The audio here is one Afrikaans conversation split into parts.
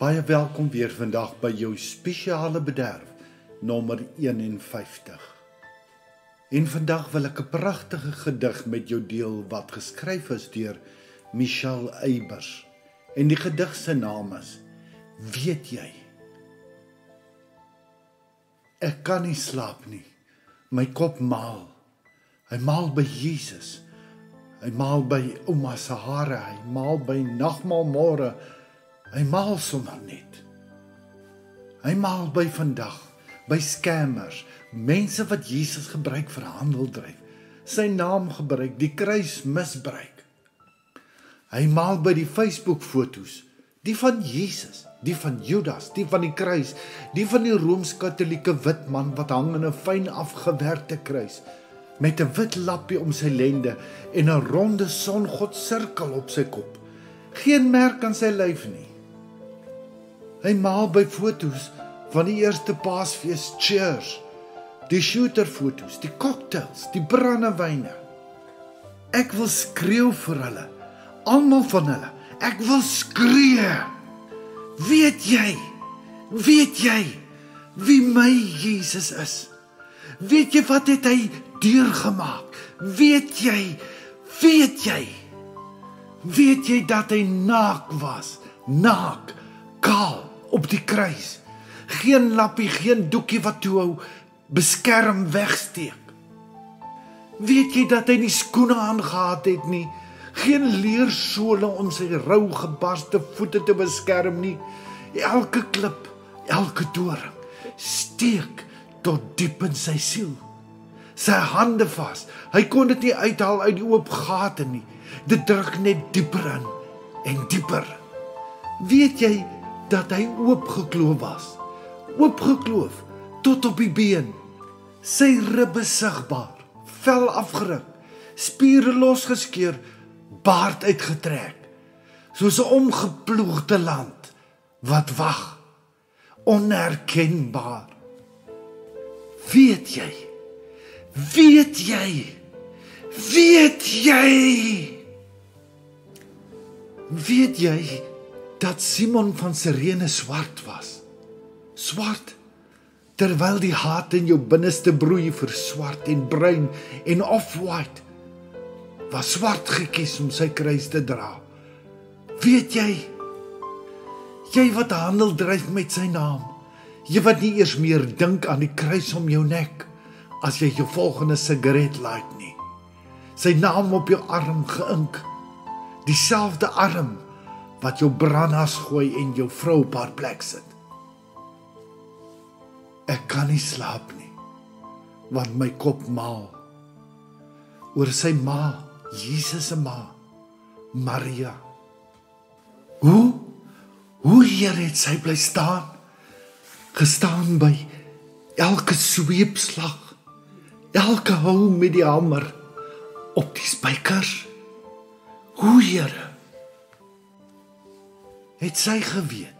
Baie welkom weer vandag by jou spesiale bederf, nommer 51. En vandag wil ek 'n pragtige gedig met jou deel wat geskryf is deur Michelle Eybers. En die gedig se naam is Weet jy? Ek kan nie slaap nie. My kop maal. Hy maal by Jesus. Hy maal by ouma se hare. Hy maal by nagmaal môre. Hy maal sommer net. Hy maal by vandag, by scammers, mense wat Jesus gebruik vir handeldryf, sy naam gebruik, die kruis misbruik. Hy maal by die Facebook foto's, die van Jesus, die van Judas, die van die kruis, die van die Rooms-Katolieke wit man wat hang in 'n fyn afgewerkte kruis, met 'n wit lappie om sy lende en 'n ronde songod sirkel op sy kop. Geen merk aan sy lyf nie. Hy maal by foto's van die eerste Paasfees cheers, die shooterfoto's, die cocktails, die brandewyne. Ek wil skreeu vir hulle, almal van hulle. Ek wil skree. Weet jy wie my Jesus is? Weet jy wat het hy deurgemaak? Weet jy dat hy naak was? Naak, kaal, op die kruis. Geen lappie, geen doekie wat toe hou, beskerm wegsteek. Weet jy dat hy nie skoene aangehad het nie? Geen leersole om sy rou gebarste voete te beskerm nie. Elke klip, elke doring, steek tot diep in sy siel. Sy hande vas, hy kon dit nie uithaal uit die oop gate nie. Dit druk net dieper in en dieper. Weet jy dat hy oopgekloof was? Oopgekloof tot op die been. Sy ribbe sigbaar, vel afgeruk, spiere losgeskeur, baard uitgetrek, soos 'n omgeploegde land wat wag, onherkenbaar. Weet jy dat Simon van Sirene swart was? Swart, terwyl die haat in jou binneste broei vir swart en bruin en off-white, was swart gekies om sy kruis te dra. Weet jy wat handel dryf met sy naam, jy wat nie eers meer dink aan die kruis om jou nek, as jy jou volgende sigaret light nie. Sy naam op jou arm geïnk, dieselfde arm wat jou brandhas gooi en jou vrou op haar plek sit. Ek kan nie slaap nie, want my kop maal oor sy ma, Jesus se ma, Maria. Hoe hier het sy bly staan, gestaan by elke sweepslag, elke hou met die hamer op die spykers. Hoe, Here? Het sy geweet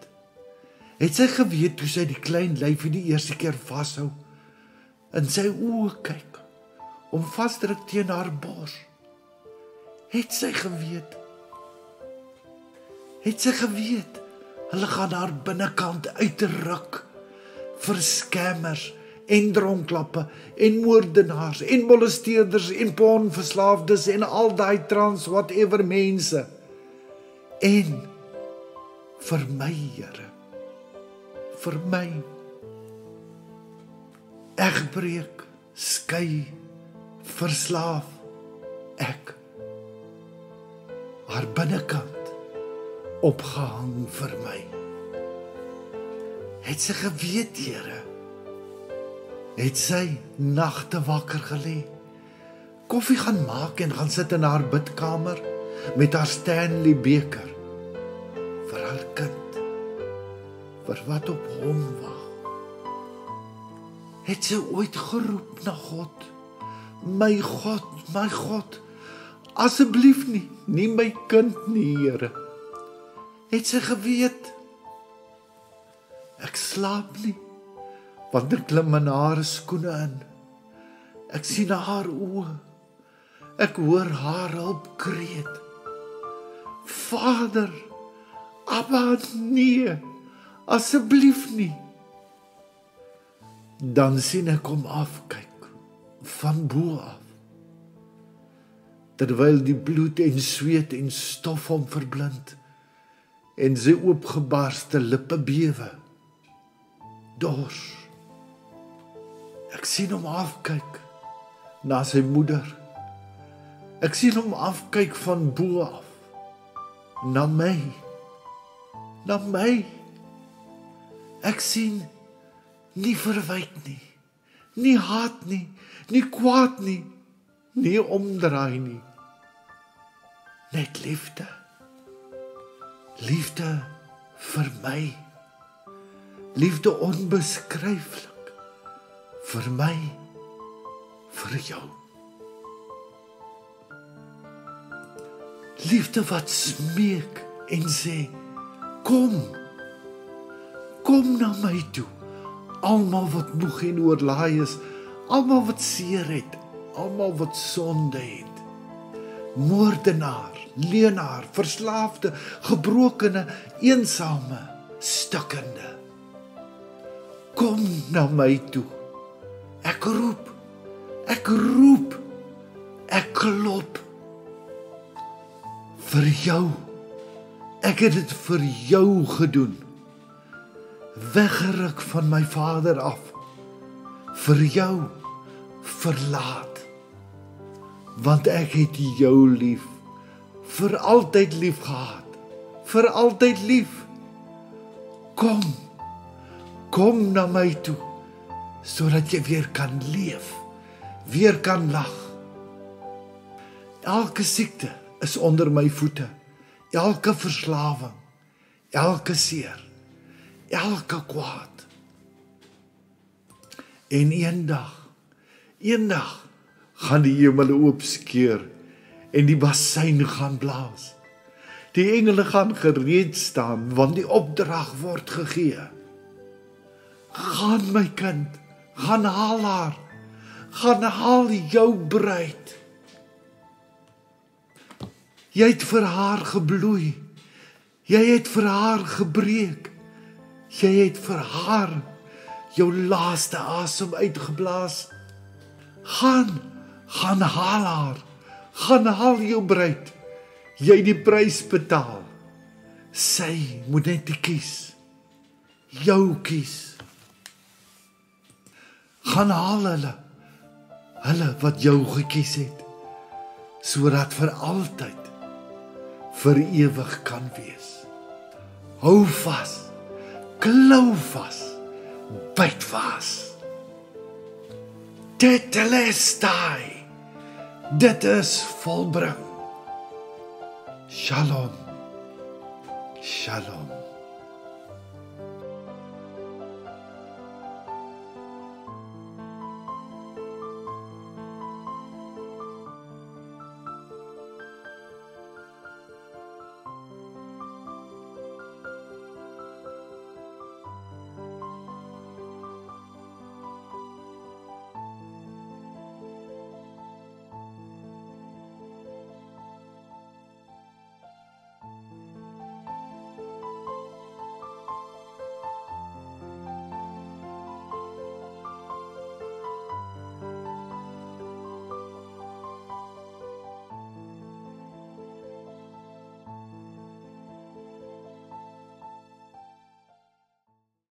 toe sy die klein lyfie die eerste keer vashou, in sy oë kyk, om vasdruk teen haar bors? Het sy geweet, hulle gaan haar binnekant uitruk, vir skammers, en dronklappe, en moordenaars, en molesteerders, en pornverslaafdes, en al daai trans whatever mense, en vir my, Here, vir my. Egbreek, skei, verslaaf, ek, haar binnekant opgehang vir my. Het sy geweet, Here? Het sy nagte wakker gelê, koffie gaan maak en gaan sit in haar bidkamer met haar Stanley beker vir haar kind, vir wat op hom wag? Het sy ooit geroep na God? My God, asseblief nie my kind nie, Here. Het sy geweet? Ek slaap nie, want ek klim in haar skoene in. Ek sien haar oë. Ek hoor haar hulpkreet. Vader, Abba, nee, asseblief nie. Dan sien ek hom afkyk, van bo af, terwyl die bloed en sweet en stof hom verblind, en sy oopgebarste lippe bewe, dors. Ek sien hom afkyk, na sy moeder. Ek sien hom afkyk van bo af, na my. Ek sien nie verwyt nie, nie haat nie, nie kwaad nie, nie omdraai nie. Net liefde. Liefde vir my. Liefde onbeskryflik. Vir my, vir jou. Liefde wat smeek en sê, kom na my toe. Almal wat moeg en oorlaai is, almal wat seer het, almal wat sonde het. Moordenaar, leenaar, verslaafde, gebrokene, eensame, stikkende. Kom na my toe. Ek roep, ek klop. Vir jou. Ek het dit vir jou gedoen. Weggeruk van my Vader af. Vir jou verlaat. Want ek het jou lief. Vir altyd lief gehad. Vir altyd lief. Kom na my toe, sodat jy weer kan leef, weer kan lag. Elke siekte is onder my voete, elke verslawing, elke seer, elke kwaad. En eendag gaan die hemele oopskeur en die bassein gaan blaas. Die engele gaan gereed staan, want die opdrag word gegee. Gaan my kind, gaan haal haar, gaan haal jou bruid. Jy het vir haar gebloei, jy het vir haar gebreek, jy het vir haar jou laaste asem uitgeblaas. Gaan haal haar, gaan haal jou bruid, jy die prys betaal. Sy moet net kies, jou kies. Gaan haal hulle wat jou gekies het, sodat vir altyd, vir ewig kan wees. Hou vas, klou vas, byt vas. Tetelestai, dit is volbring. Shalom, shalom.